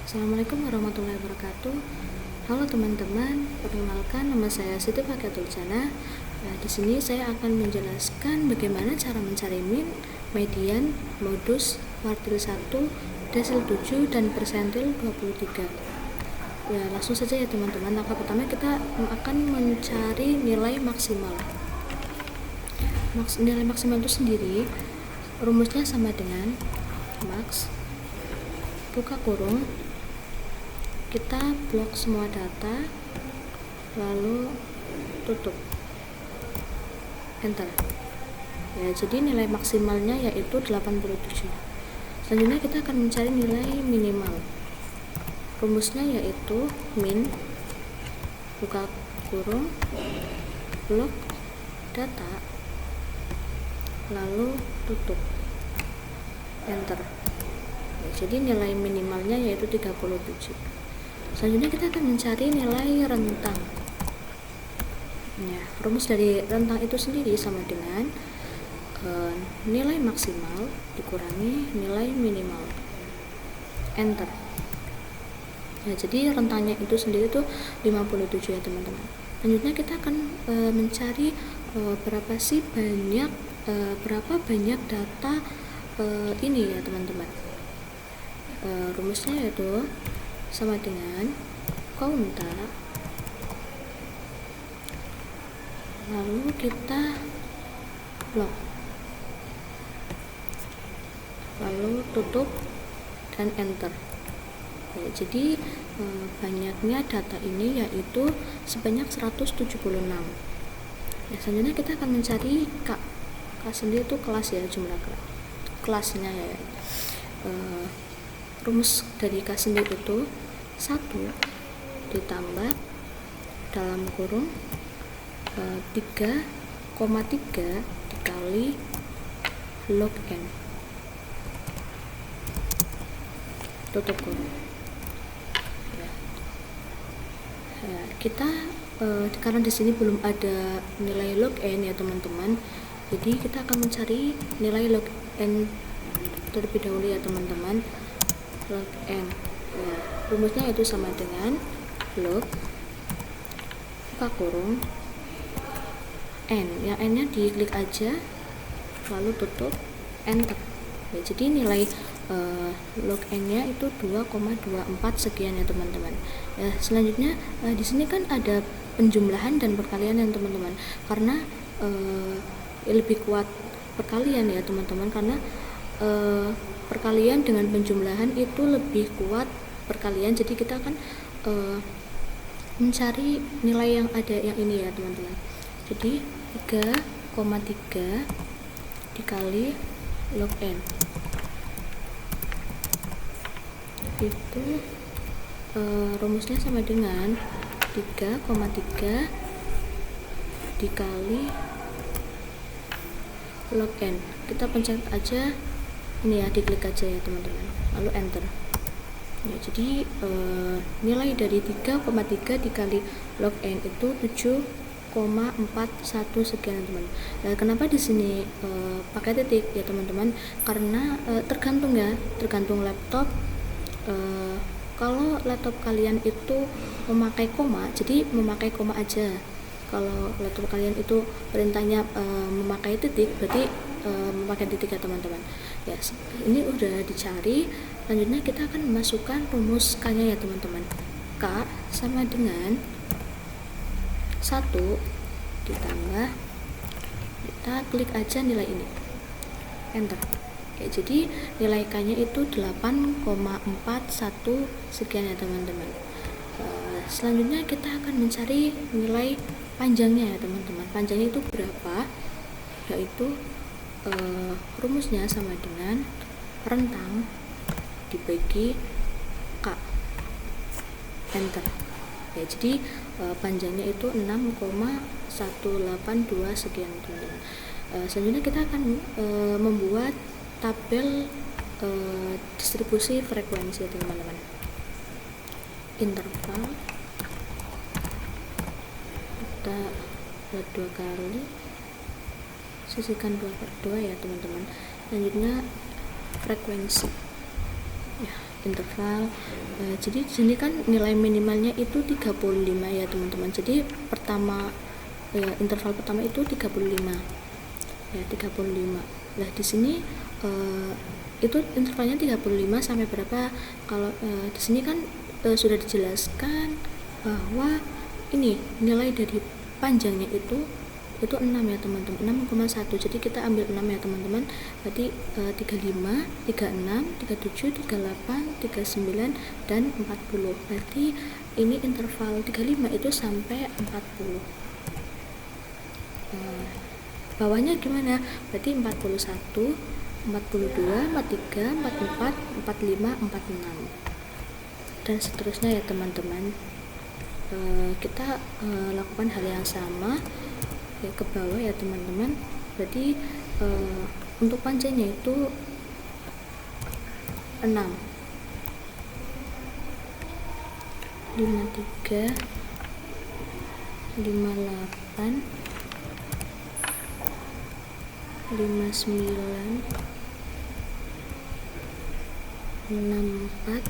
Assalamualaikum warahmatullahi wabarakatuh. Halo teman-teman, perkenalkan nama saya Siti Fakiatul Jana. Di sini saya akan menjelaskan bagaimana cara mencari min, median, modus, kuartil 1, desil 7, dan persentil 23. Langsung saja ya teman-teman. Langkah pertama kita akan mencari nilai maksimal. Nilai maksimal itu sendiri rumusnya sama dengan max buka kurung, kita blok semua data, lalu tutup, enter. Jadi nilai maksimalnya yaitu 87. Selanjutnya kita akan mencari nilai minimal. Rumusnya yaitu min buka kurung, blok data, lalu tutup, enter. Jadi nilai minimalnya yaitu 37. Selanjutnya kita akan mencari nilai rentang. Rumus dari rentang itu sendiri sama dengan nilai maksimal dikurangi nilai minimal, enter. Jadi rentangnya itu sendiri tuh 57 ya teman-teman. Selanjutnya kita akan mencari berapa banyak data ini ya teman-teman. Rumusnya yaitu sama dengan count, lalu kita blok, lalu tutup dan enter. Jadi banyaknya data ini yaitu sebanyak 176. Selanjutnya kita akan mencari K sendiri itu kelas ya, jumlah kelasnya ya. Rumus dari K sendiri itu 1 ditambah dalam kurung 3,3 dikali log n, tutup kurung. Kita karena di sini belum ada nilai log n ya teman-teman, jadi kita akan mencari nilai log n terlebih dahulu ya teman-teman. Log n, rumusnya itu sama dengan log buka kurung n, yang n nya diklik aja lalu tutup, enter. Jadi nilai log n nya itu 2,24 sekian ya teman-teman. Selanjutnya di sini kan ada penjumlahan dan perkalian ya teman-teman, karena lebih kuat perkalian ya teman-teman, karena perkalian dengan penjumlahan itu lebih kuat perkalian. Jadi kita akan mencari nilai yang ada yang ini ya teman-teman. Jadi 3,3 dikali log n itu rumusnya sama dengan 3,3 dikali log n. Kita pencet aja ini ya, diklik aja ya teman-teman, lalu enter. Jadi nilai dari 3,3 dikali log n itu 7,41 sekian teman. Kenapa di sini pakai titik ya teman-teman? Karena tergantung laptop. Kalau laptop kalian itu memakai koma, jadi memakai koma aja. Kalau laptop kalian itu perintahnya memakai titik, berarti memakai titik ya teman-teman. Ini udah dicari. Selanjutnya kita akan memasukkan rumus K nya ya teman-teman. K sama dengan 1 ditambah, kita klik aja nilai ini, enter. Jadi nilai K nya itu 8,41 sekian ya teman-teman. Selanjutnya kita akan mencari nilai panjangnya ya teman-teman. Panjangnya itu berapa? Yaitu rumusnya sama dengan rentang dibagi K, enter. Jadi panjangnya itu 6,182 sekian teman-teman. Selanjutnya kita akan membuat tabel distribusi frekuensi teman-teman. Interval kita buat 2 kali, sisihkan 2/2 ya teman-teman. Selanjutnya frekuensi. interval. Jadi di sini kan nilai minimalnya itu 35 ya teman-teman. Jadi pertama interval pertama itu 35 ya, 35. Nah di sini itu intervalnya 35 sampai berapa. Kalau di sini kan sudah dijelaskan bahwa ini nilai dari panjangnya itu 6 ya teman-teman, 6,1. jadi kita ambil 6 ya teman-teman, berarti 35, 36, 37, 38, 39 dan 40. Berarti ini interval 35 itu sampai 40. Bawahnya gimana? Berarti 41, 42, 43, 44, 45, 46 dan seterusnya ya teman-teman. Kita lakukan hal yang sama ke bawah ya teman-teman. Berarti untuk panjangnya itu 6, 53, 58, 59, 64,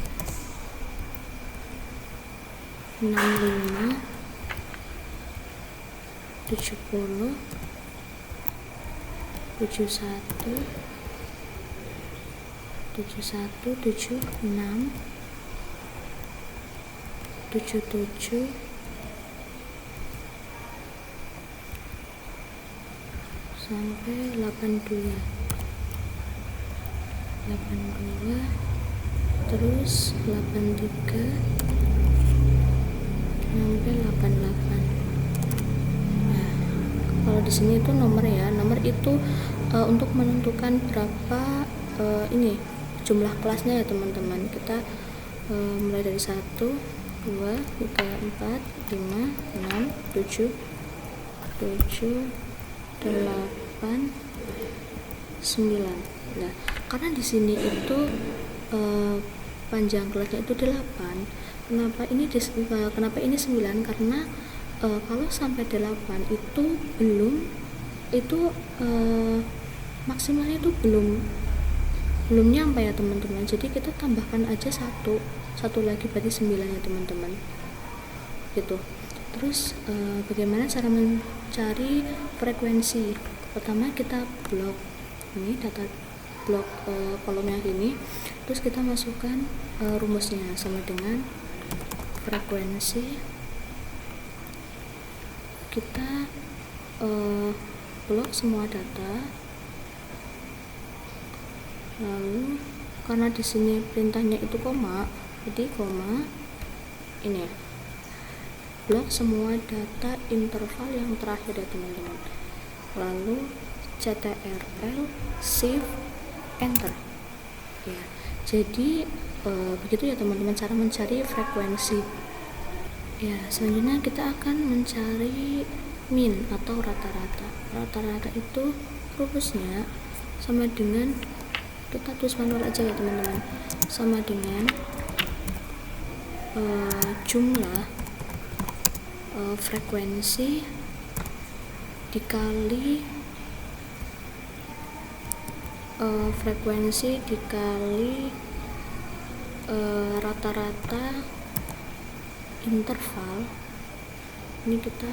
65, 70, 71, 76, 77, 82, 82, terus 83 sampai 88. Kalau di sini itu nomor ya, nomor itu untuk menentukan berapa ini jumlah kelasnya ya teman-teman. Kita mulai dari 1, 2, 3, 4, 5, 6, 7, 8, 9. Nah, karena di sini itu panjang kelasnya itu 8. Kenapa ini 9? Karena kalau sampai 8 itu belum, itu maksimalnya itu belum nyampe ya teman-teman. Jadi kita tambahkan aja satu lagi, berarti 9 ya teman-teman gitu. Terus bagaimana cara mencari frekuensi? Pertama kita blok ini, data blok kolom yang ini, terus kita masukkan rumusnya sama dengan frekuensi. Kita blok semua data, lalu karena di sini perintahnya itu koma, jadi koma ini ya, blok semua data interval yang terakhir ya teman-teman, lalu ctrl shift enter ya. Jadi begitu ya teman-teman cara mencari frekuensi ya. Selanjutnya kita akan mencari min atau rata-rata. Rata-rata itu rumusnya sama dengan, kita tulis manual aja ya teman-teman, sama dengan jumlah frekuensi dikali rata-rata interval. Ini kita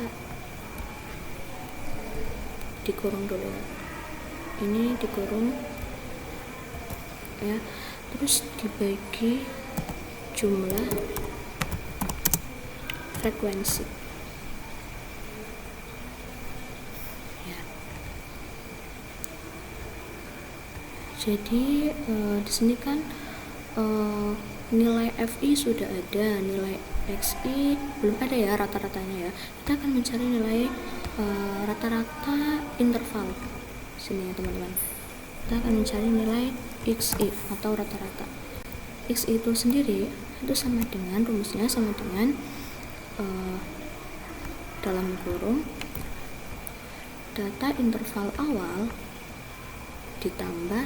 dikurung dulu ya, ini dikurung ya, terus dibagi jumlah frekuensi ya. Jadi di sini kan nilai FI sudah ada, nilai XI belum ada ya, rata-ratanya ya. Kita akan mencari nilai rata-rata interval sini ya teman-teman. Kita akan mencari nilai XI atau rata-rata. XI itu sendiri itu sama dengan, rumusnya sama dengan dalam kurung data interval awal ditambah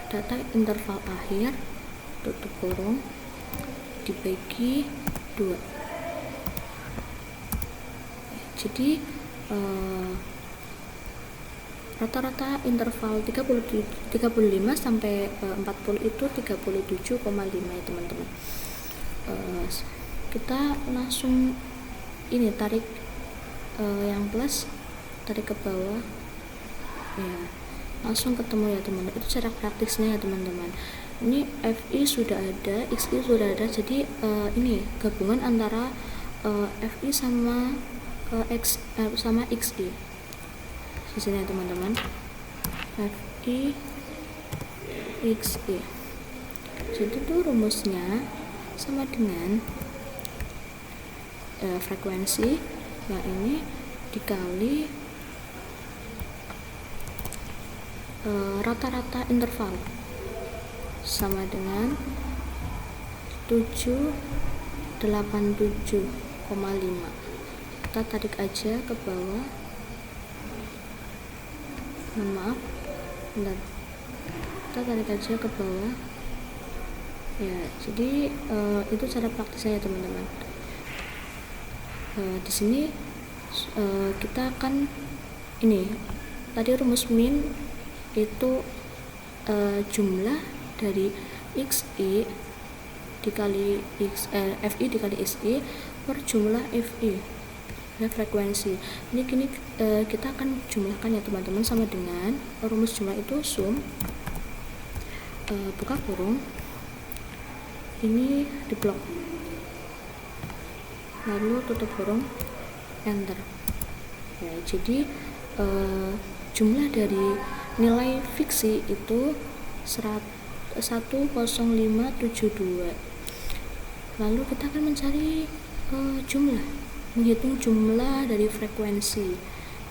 data interval akhir tutup kurung dibagi 2. Jadi rata-rata interval 35 sampai 40 itu 37,5 ya teman-teman. Kita langsung ini tarik yang plus, tarik ke bawah ya, langsung ketemu ya teman-teman. Itu cara praktisnya ya teman-teman. Ini FI sudah ada, XI sudah ada, jadi ini gabungan antara FI sama sama XI di sini ya teman-teman. FI XI, jadi itu rumusnya sama dengan frekuensi yang ini dikali rata-rata interval sama dengan 787,5. Kita tarik aja ke bawah, mohon maaf, bentar, kita tarik aja ke bawah ya. Jadi itu cara praktisnya ya teman-teman. Di sini kita akan ini tadi rumus min itu jumlah dari XI dikali FI dikali XI per jumlah FI ya, frekuensi. Ini kini kita akan jumlahkan ya teman-teman, sama dengan rumus jumlah itu sum buka kurung, ini di blok, lalu tutup kurung, enter ya. Jadi jumlah dari nilai fiksi itu 10572. Lalu kita akan mencari menghitung jumlah dari frekuensi.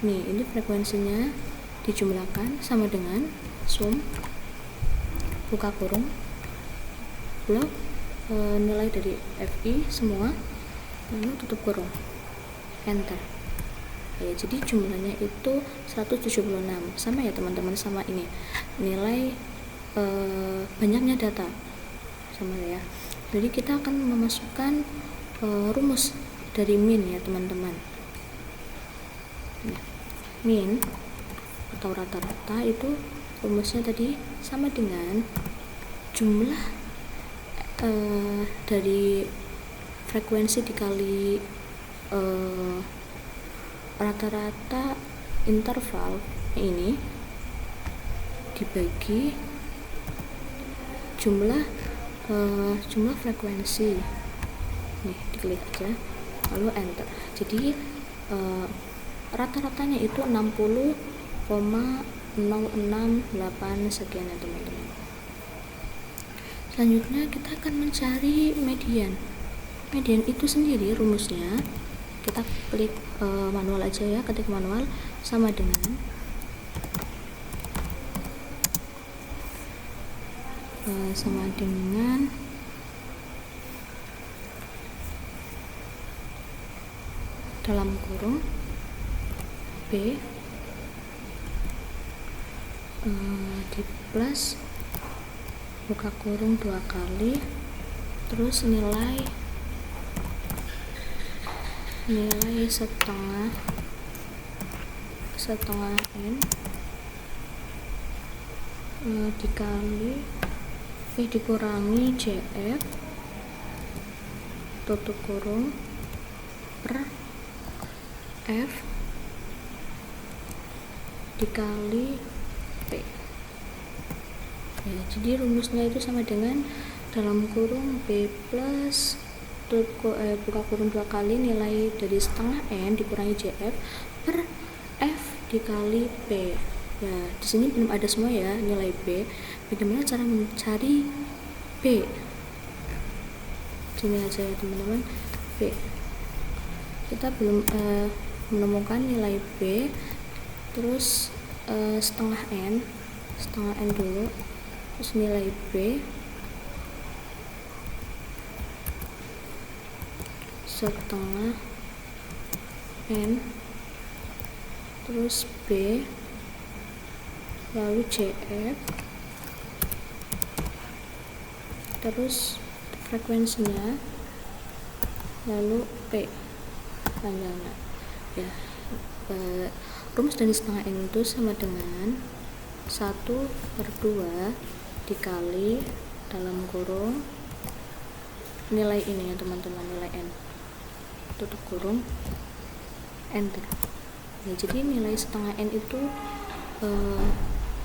Nih, ini frekuensinya dijumlahkan sama dengan sum buka kurung blok nilai dari FI semua, lalu tutup kurung, enter ya. Jadi jumlahnya itu 176, sama ya teman-teman, sama ini nilai banyaknya data sama ya. Jadi kita akan memasukkan rumus dari min ya teman-teman. Min atau rata-rata itu rumusnya tadi sama dengan jumlah dari frekuensi dikali rata-rata interval ini dibagi jumlah frekuensi. Nih, diklik aja lalu enter. Jadi rata-ratanya itu 60,068 sekian ya teman-teman. Selanjutnya kita akan mencari median. Median itu sendiri rumusnya kita klik manual aja ya, ketik manual, sama dengan dalam kurung B di plus buka kurung 2 kali, terus nilai setengah N dikali dikurangi JF tutup kurung per F dikali P ya. Jadi rumusnya itu sama dengan dalam kurung B plus buka kurung 2 kali nilai dari setengah N dikurangi JF per F dikali P ya. Di sini belum ada semua ya nilai B. Bagaimana cara mencari B? Sini aja ya teman-teman, B. Kita belum menemukan nilai B. Terus setengah N dulu, terus nilai B setengah N, terus B, lalu JF, terus frekuensinya, lalu P panjangnya ya. rumus dari setengah N itu sama dengan 1/2 dikali dalam kurung nilai ini ya teman-teman, nilai N, tutup kurung, enter. Ya, jadi nilai setengah N itu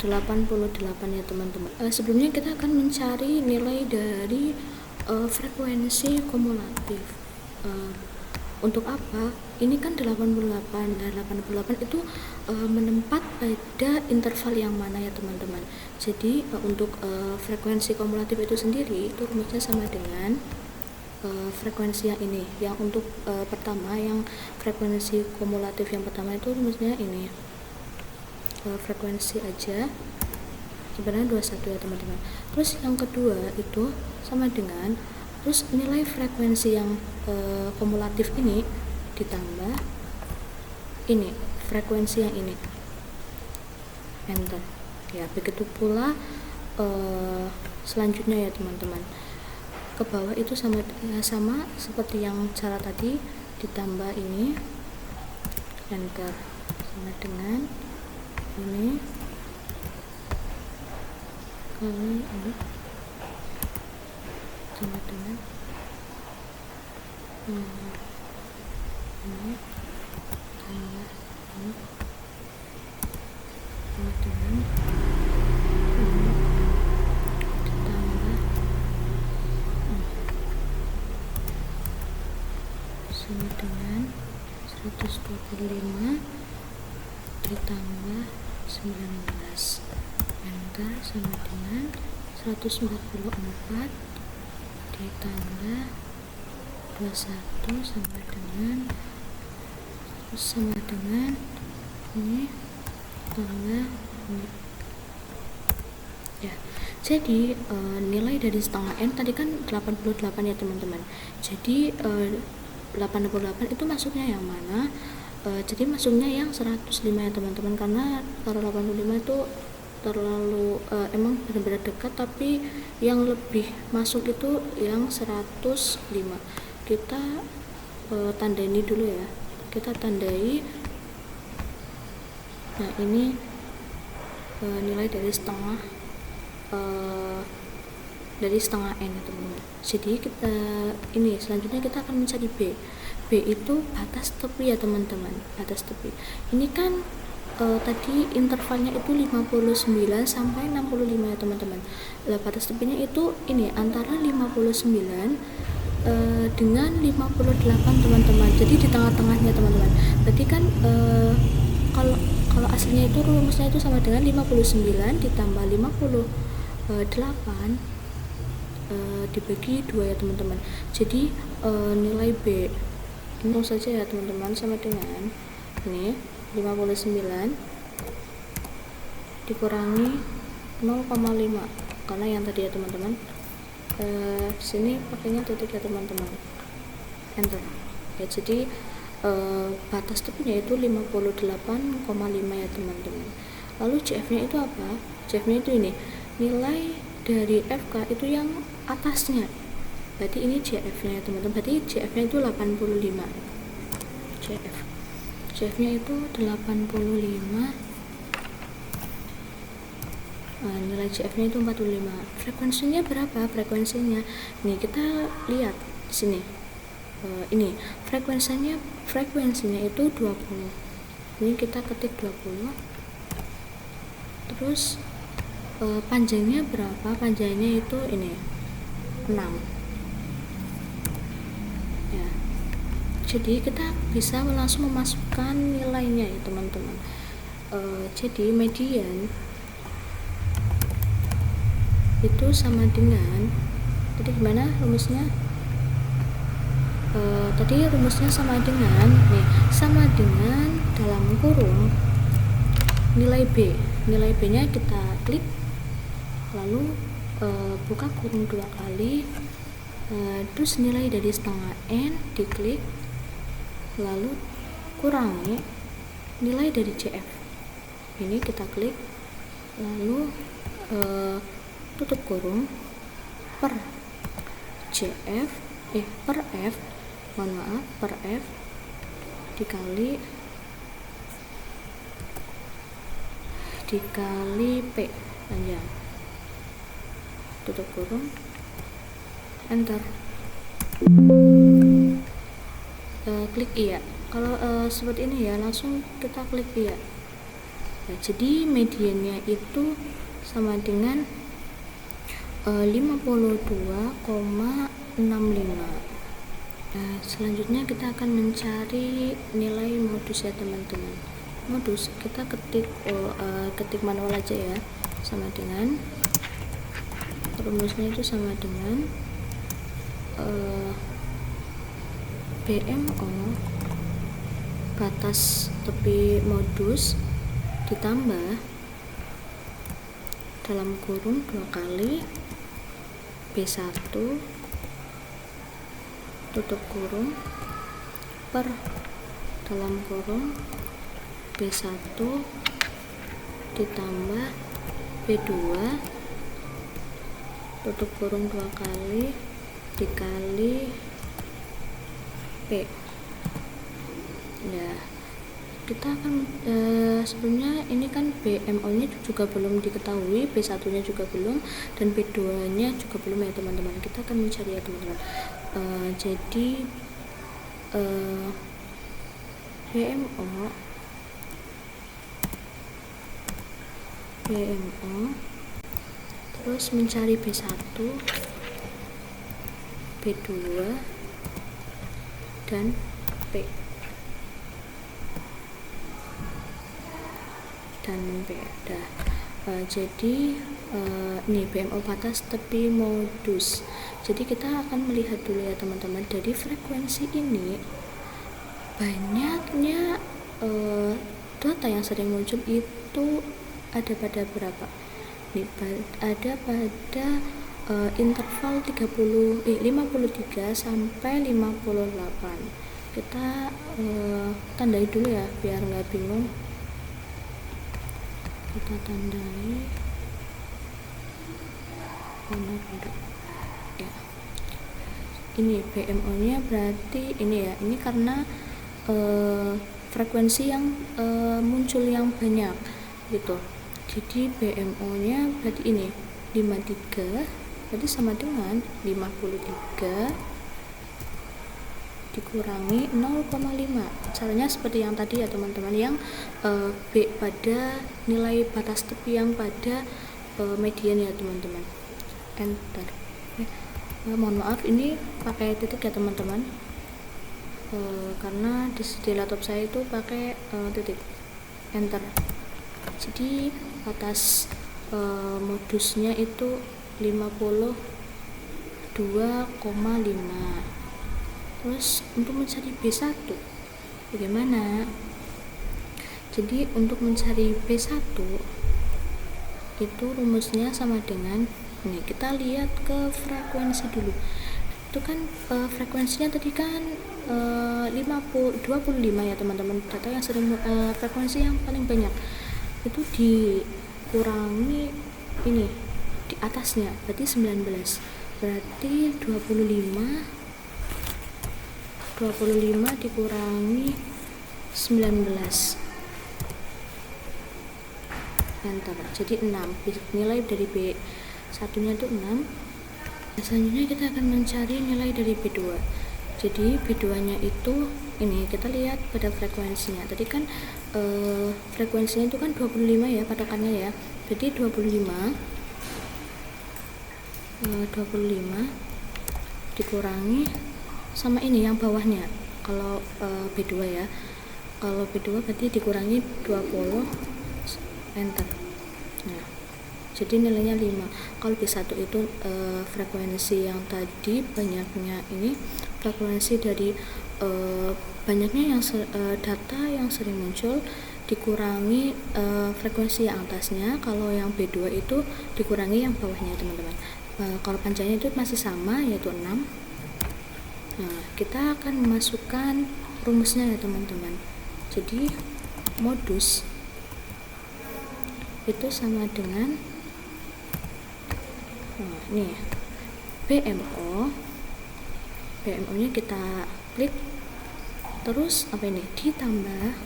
88 ya teman-teman. Sebelumnya kita akan mencari nilai dari frekuensi kumulatif. Untuk apa? Ini kan 88 dan 88 itu menempat pada interval yang mana ya teman-teman. Jadi untuk frekuensi kumulatif itu sendiri itu rumusnya sama dengan frekuensi yang ini. Yang untuk pertama, yang frekuensi kumulatif yang pertama itu rumusnya ini, frekuensi aja sebenarnya 21 ya teman-teman. Terus yang kedua itu sama dengan, terus nilai frekuensi yang kumulatif ini ditambah ini frekuensi yang ini, enter. Ya, begitu pula selanjutnya ya teman-teman, ke bawah itu sama seperti yang cara tadi, ditambah ini, enter, sama dengan ini kali ini sama dengan ini tambah ini sama dengan ini ditambah sama dengan 125 ditambah 19, enter, sama dengan 144 ditambah 21 sama dengan ini tambah ini. Ya, jadi nilai dari setengah N tadi kan 88 ya teman-teman. Jadi 88 itu masuknya yang mana? Jadi masuknya yang 105 ya teman-teman, karena kalau 85 itu terlalu emang benar-benar dekat, tapi yang lebih masuk itu yang 105. Kita tandai dulu ya, kita tandai. Nah, ini nilai dari setengah N ya teman-teman. Jadi kita ini selanjutnya kita akan mencari B itu batas tepi ya teman-teman, batas tepi. Ini kan tadi intervalnya itu 59 sampai 65 ya teman-teman. Batas tepinya itu ini antara 59 dengan 58 teman-teman. Jadi di tengah-tengahnya teman-teman. Berarti kan kalau aslinya itu rumusnya itu sama dengan 59 ditambah 58 dibagi 2 ya teman-teman. Jadi nilai B hitung saja ya teman-teman, sama dengan ini 59 dikurangi 0,5, karena yang tadi ya teman-teman di sini pakainya titik ya teman-teman, enter. Ya, jadi batas tepinya itu 58,5 ya teman-teman. Lalu CF-nya itu apa? CF-nya itu ini nilai dari FK itu yang atasnya. Berarti ini CF-nya ya teman-teman. Berarti CF-nya itu 85. CF-nya itu 85. Nilai CF-nya itu 45. Frekuensinya berapa? Frekuensinya nih kita lihat di sini. Ini frekuensinya itu 20. Ini kita ketik 20. Terus panjangnya berapa? Panjangnya itu ini 6. Ya, jadi kita bisa langsung memasukkan nilainya ya teman-teman. Jadi median itu sama dengan, tadi gimana rumusnya? Tadi rumusnya sama dengan sama dengan dalam kurung nilai B. Nilai B nya kita klik, lalu buka kurung 2 kali, terus nilai dari setengah N diklik, lalu kurangi nilai dari CF ini kita klik, lalu tutup kurung per CF per F, mohon maaf, per F dikali dikali P panjang, tutup kurung, enter. Klik iya. Kalau seperti ini ya, langsung kita klik iya. Nah, jadi mediannya itu sama dengan 52,65. Nah, selanjutnya kita akan mencari nilai modus ya teman-teman. Modus kita ketik manual aja ya, sama dengan rumusnya itu sama dengan BMO batas tepi modus ditambah dalam kurung 2 kali B1 tutup kurung per dalam kurung B1 ditambah B2 tutup kurung 2 kali dikali P. Ya, kita akan sebenarnya ini kan BMO nya juga belum diketahui, B1 nya juga belum, dan B2 nya juga belum ya teman-teman. Kita akan mencari ya teman-teman. Jadi BMO terus mencari B1 B2 dan P dah. Jadi ini BMO batas tepi modus. Jadi kita akan melihat dulu ya teman-teman, dari frekuensi ini banyaknya data yang sering muncul itu ada pada berapa nih? Ada pada interval 53 sampai 58. Kita tandai dulu ya biar nggak bingung. Kita tandai ya. Ini BMO nya berarti ini ya, ini karena frekuensi yang muncul yang banyak gitu. Jadi BMO nya berarti ini 53 berarti sama dengan 53 dikurangi 0,5. Caranya seperti yang tadi ya teman-teman, yang B pada nilai batas tepi yang pada median ya teman-teman. Enter. Mohon maaf ini pakai titik ya teman-teman, karena di laptop saya itu pakai titik. Enter. Jadi batas modusnya itu 52,5. Terus untuk mencari B1 bagaimana? Jadi untuk mencari B1 itu rumusnya sama dengan ini, kita lihat ke frekuensi dulu. Itu kan frekuensinya tadi kan 25 ya teman-teman. Data yang sering frekuensi yang paling banyak itu dikurangi ini di atasnya, berarti 19. Berarti 25 dikurangi 19. Enter. Jadi 6. Nilai dari B1 nya itu 6. Selanjutnya kita akan mencari nilai dari B2. Jadi B2 nya itu ini, kita lihat pada frekuensinya. Tadi kan frekuensinya itu kan 25 ya patokannya ya. Jadi 25 dikurangi sama ini yang bawahnya. Kalau B2 ya. Kalau B2 berarti dikurangi 20. Enter. Nah, jadi nilainya 5. Kalau B1 itu frekuensi yang tadi banyaknya ini, frekuensi dari banyaknya yang data yang sering muncul dikurangi frekuensi yang atasnya. Kalau yang B2 itu dikurangi yang bawahnya teman-teman. Kalau panjangnya itu masih sama, yaitu 6. Nah, kita akan memasukkan rumusnya ya teman-teman. Jadi modus itu sama dengan nih BMO nya kita klik, terus apa ini, ditambah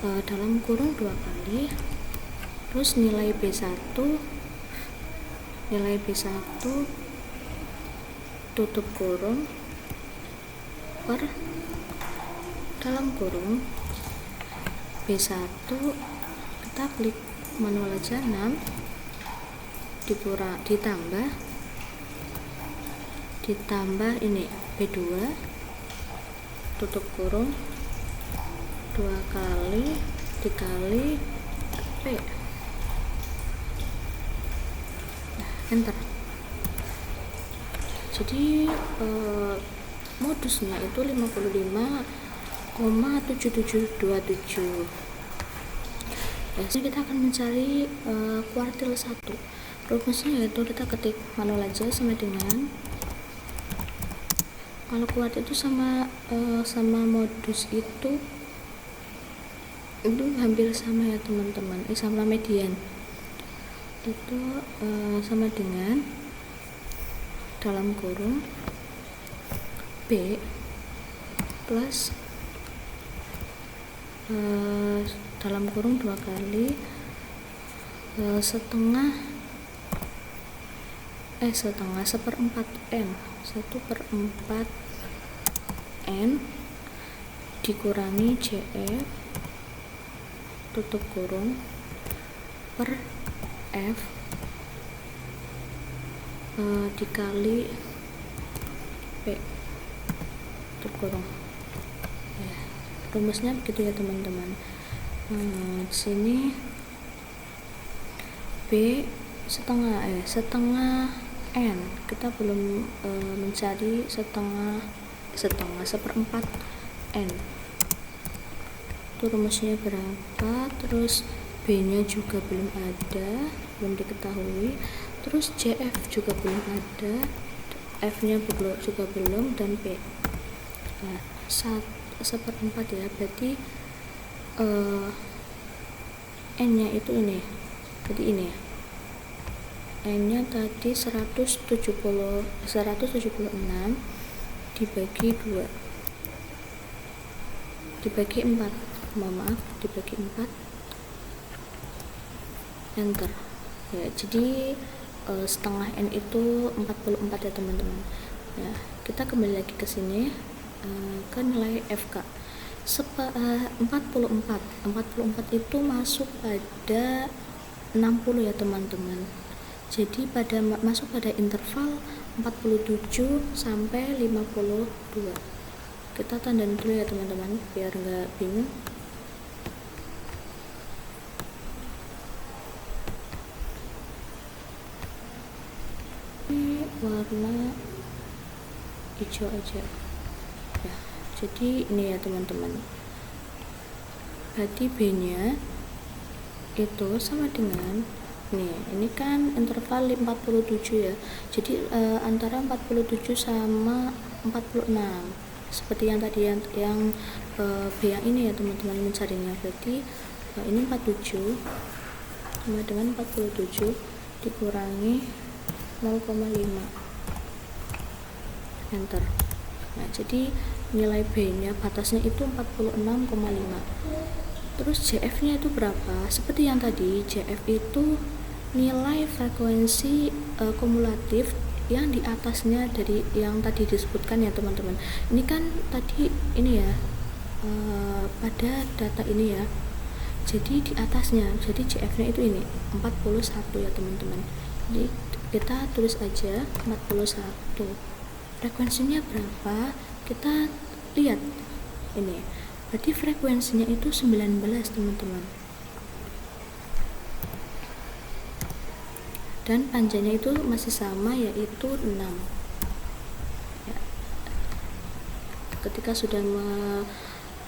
dalam kurung 2 kali, terus nilai B1 tutup kurung per dalam kurung B1 kita klik manual aja 6 ditambah ini B2 tutup kurung 2 kali dikali P, enter. Jadi modusnya itu 55,7727. Jadi kita akan mencari kuartil 1. Rumusnya yaitu kita ketik manual aja sama dengan, kalau kuartil itu sama modus itu hampir sama ya teman-teman, sama median itu sama dengan dalam kurung B plus dalam kurung 2 kali seperempat N, 1/4 N dikurangi CF tutup kurung per F dikali P tutup kurung. Ya, rumusnya begitu ya teman-teman. Di sini B setengah N, kita belum mencari seperempat N itu rumusnya berapa, terus B nya juga belum diketahui, terus CF juga belum ada, F nya juga belum, dan P. Nah, 1/4 ya, berarti N nya itu ini, jadi ini ya, N nya tadi 176 dibagi 4, dibagi 4, enter ya. Jadi setengah N itu 44 ya teman-teman ya. Kita kembali lagi ke sini ke nilai FK 44 itu masuk pada 60 ya teman-teman. Jadi masuk pada interval 47 sampai 52. Kita tandain dulu ya teman-teman biar nggak bingung. Ini warna hijau aja ya. Jadi ini ya teman-teman, berarti B nya itu sama dengan ini kan interval 47 ya, jadi antara 47 sama 46 seperti yang tadi yang B yang ini ya teman-teman mencarinya. Berarti ini 47 sama dengan 47 dikurangi 0,5, enter. Nah, jadi nilai B nya batasnya itu 46,5. Terus CF nya itu berapa? Seperti yang tadi, CF itu nilai frekuensi kumulatif yang di atasnya dari yang tadi disebutkan ya teman-teman. Ini kan tadi ini ya pada data ini ya, jadi di atasnya, jadi CF nya itu ini 41 ya teman-teman. Jadi kita tulis aja 41. Frekuensinya berapa? Kita lihat ini, berarti frekuensinya itu 19 teman-teman, dan panjangnya itu masih sama yaitu 6 ya. Ketika sudah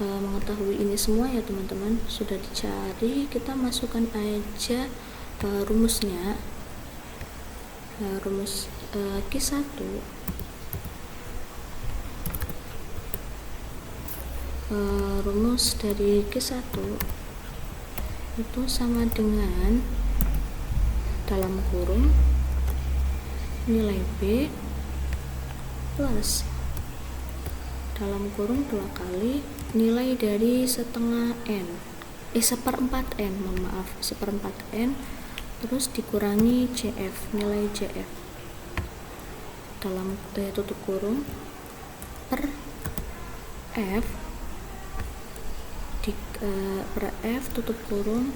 mengetahui ini semua ya teman-teman, sudah dicari, kita masukkan aja rumusnya. Rumus Q1 rumus dari Q1 itu sama dengan dalam kurung nilai B plus dalam kurung 2 kali nilai dari setengah N seperempat N, mohon maaf, seperempat N, terus dikurangi CF, nilai CF dalam tutup kurung per F per F tutup kurung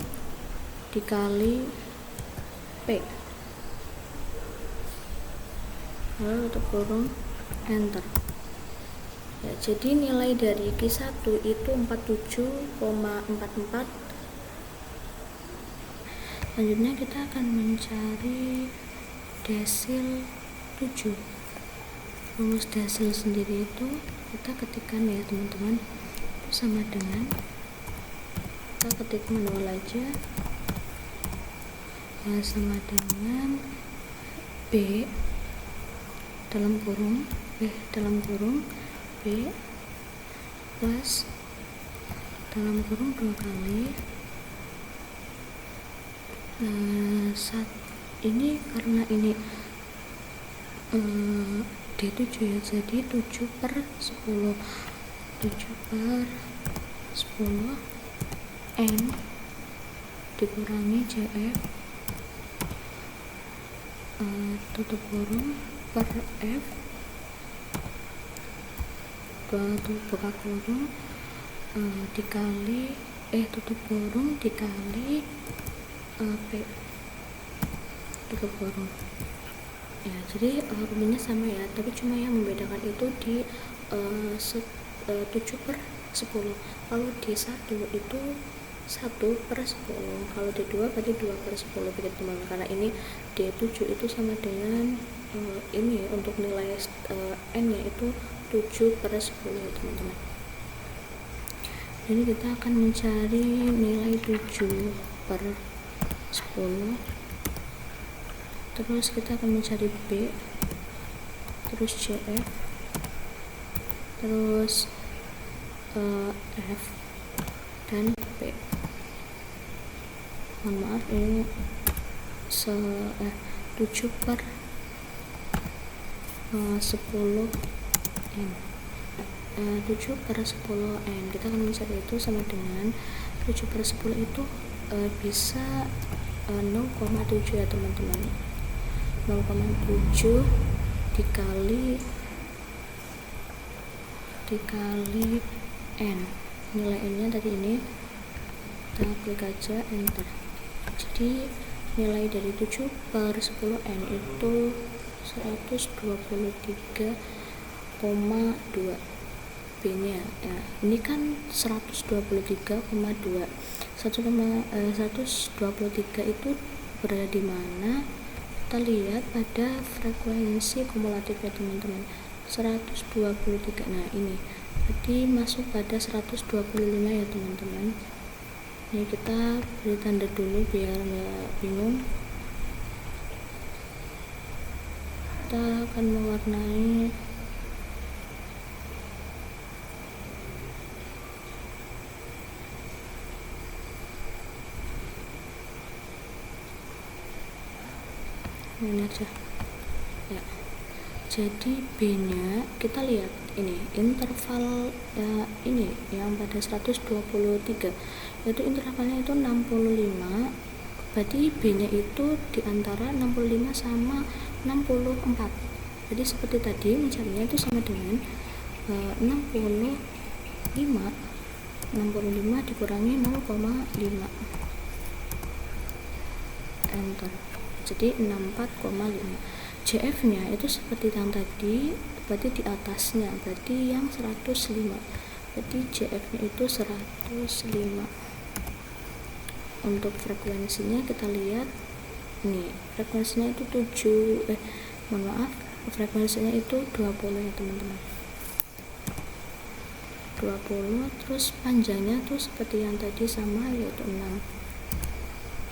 dikali P, lalu tutup kurung enter. Ya, jadi nilai dari Q1 itu 47,44. Selanjutnya kita akan mencari desil 7. Rumus desil sendiri itu kita ketikkan ya teman-teman, sama dengan kita ketik manual aja, sama dengan B dalam kurung B plus dalam kurung 2 kali ini karena ini D7 ya, jadi 7 per 10 N dikurangi CF tutup kurung per F buka kurung dikali tutup kurung dikali P tutup kurung ya. Jadi rumusnya sama ya, tapi cuma yang membedakan itu di 7 per 10. Kalau D1 itu 1 per 10, kalau D2 berarti 2 per 10 begitu teman-teman, karena ini D7 itu sama dengan ini untuk nilai N nya itu 7 per 10 ya teman-teman. Jadi kita akan mencari nilai 7 per 10, terus kita akan mencari B, terus CF, terus F dan P. Mohon maaf, ini 7 per 10 N 7 per 10 N. Kita akan mencari itu sama dengan 7 per 10 itu bisa 0,7 ya teman-teman, 0,7 dikali N, nilai N nya tadi ini kita klik aja enter. Jadi nilai dari 7 per 10 N itu 123,2. B nya ya, ini kan 123,2. 123 itu berada di mana? Kita lihat pada frekuensi kumulatifnya teman-teman, 123. Nah ini jadi masuk pada 125 ya teman-teman. Ini kita beri tanda dulu biar nggak bingung. Kita akan mewarnai ini aja ya. Jadi B nya kita lihat ini interval ini yang pada 123 yaitu intervalnya itu 65, berarti B nya itu diantara 65 sama 64. Jadi seperti tadi mencarinya itu sama dengan 65 dikurangi 0,5 enter, jadi 64,5. CF nya itu seperti yang tadi, berarti di atasnya, berarti yang 105, berarti CF nya itu 105. Untuk frekuensinya kita lihat nih, frekuensinya itu frekuensinya itu 20 ya teman-teman, 20. Terus panjangnya tuh seperti yang tadi sama, yaitu 6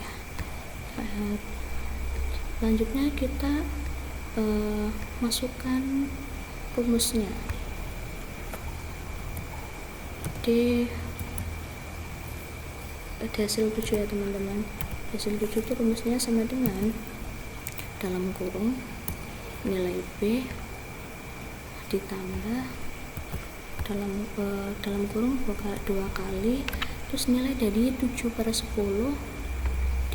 ya. Selanjutnya kita masukkan rumusnya. Hasil 7 ya teman-teman. Hasil 7 itu rumusnya sama dengan dalam kurung nilai B ditambah dalam kurung 2 kali terus nilai dari 7/10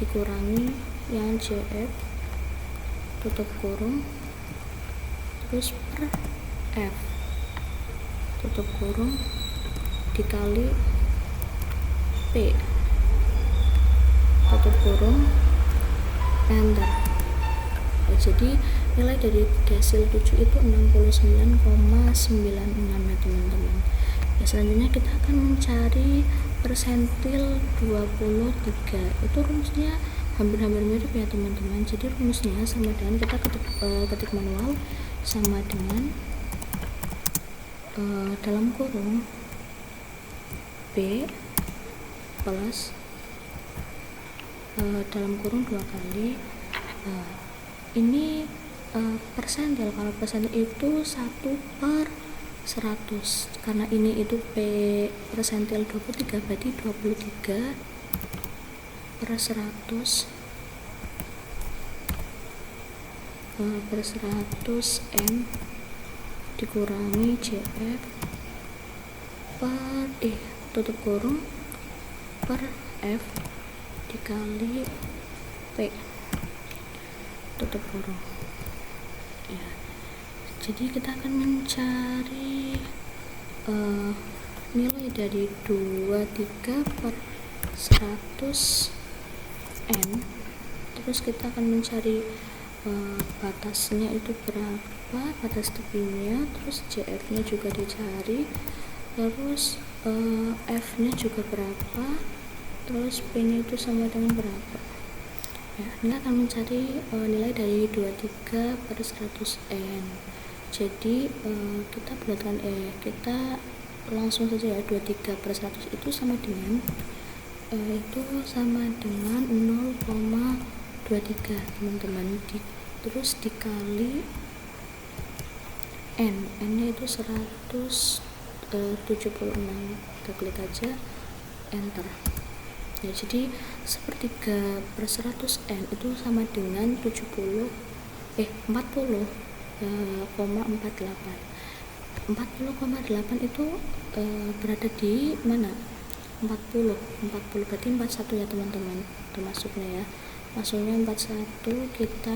dikurangi yang CF tutup kurung terus per F tutup kurung dikali P tutup kurung enter. Jadi nilai dari desil 7 itu 69,96 ya teman-teman. Selanjutnya kita akan mencari persentil 23. Itu rumusnya hampir-hampir mirip ya teman-teman. Jadi rumusnya sama dengan kita ketik manual, sama dengan dalam kurung B plus dalam kurung 2 kali ini persentil. Kalau persentil itu 1/100, karena ini itu P persentil 23, berarti 23/100 per 100 M dikurangi CF per tutup kurung per F dikali P tutup kurung ya. Jadi kita akan mencari nilai dari 23/100 N, terus kita akan mencari batasnya itu berapa, batas tepinya, terus CF nya juga dicari, terus F nya juga berapa, terus P nya itu sama dengan berapa ya. Ini akan mencari nilai dari 23/100 N. Jadi kita bulatkan kita langsung saja ya, 23/100 itu sama dengan 0,23 teman-teman, terus dikali N nya itu 176, kita klik aja enter ya. Jadi 1/3/100 N itu sama dengan 40,48. 40,8 itu berada di mana? 40 berarti 41 ya teman-teman, termasuknya ya, masuknya 41. Kita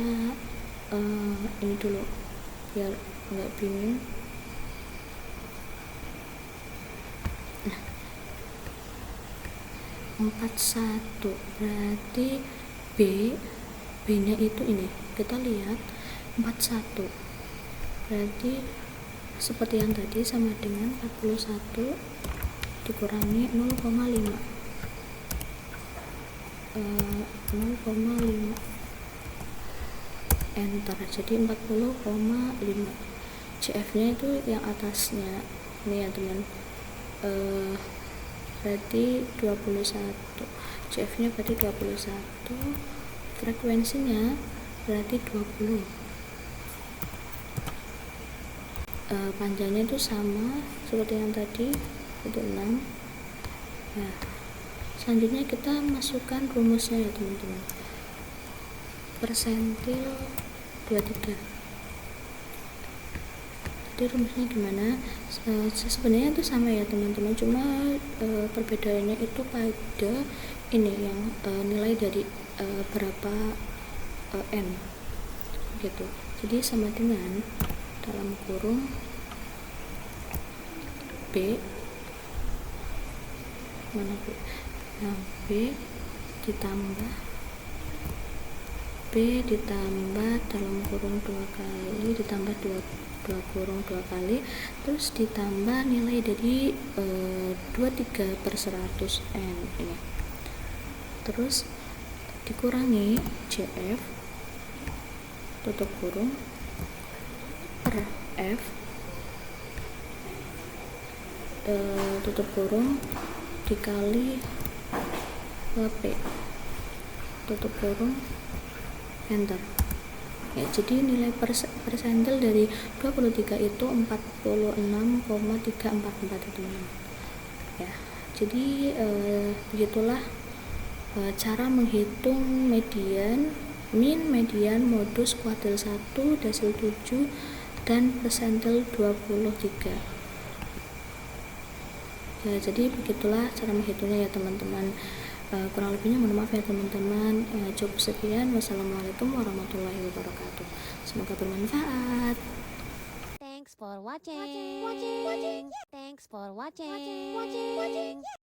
ini dulu biar nggak bingung. Nah, 41 berarti B nya itu ini, kita lihat 41 berarti seperti yang tadi, sama dengan 41 dikurangi 0,5 enter, jadi 40,5. CF nya itu yang atasnya ini ya teman, berarti 21, CF nya berarti 21, frekuensinya berarti 20, panjangnya itu sama seperti yang tadi, itu 6. Nah, selanjutnya kita masukkan rumusnya ya teman-teman, persentil 23. Jadi rumusnya gimana? Sebenarnya itu sama ya teman-teman, cuma perbedaannya itu pada ini yang nilai dari berapa N gitu. Jadi sama dengan dalam kurung B mana B? Nah, B ditambah dalam kurung 2 kali ditambah 2 kurung 2 kali, terus ditambah nilai dari 23/100 N ini, terus dikurangi CF tutup kurung per F tutup kurung dikali P tutup kurung enter ya. Jadi nilai persentil dari 23 itu 46,344 teman-teman ya. Jadi begitulah cara menghitung median, min, median, modus, kuartil 1, desil 7 dan persentil 23. Ya, jadi begitulah cara menghitungnya ya teman-teman. Kurang lebihnya mohon maaf ya teman-teman. Cukup sekian. Wassalamualaikum warahmatullahi wabarakatuh. Semoga bermanfaat. Thanks for watching. Thanks for watching.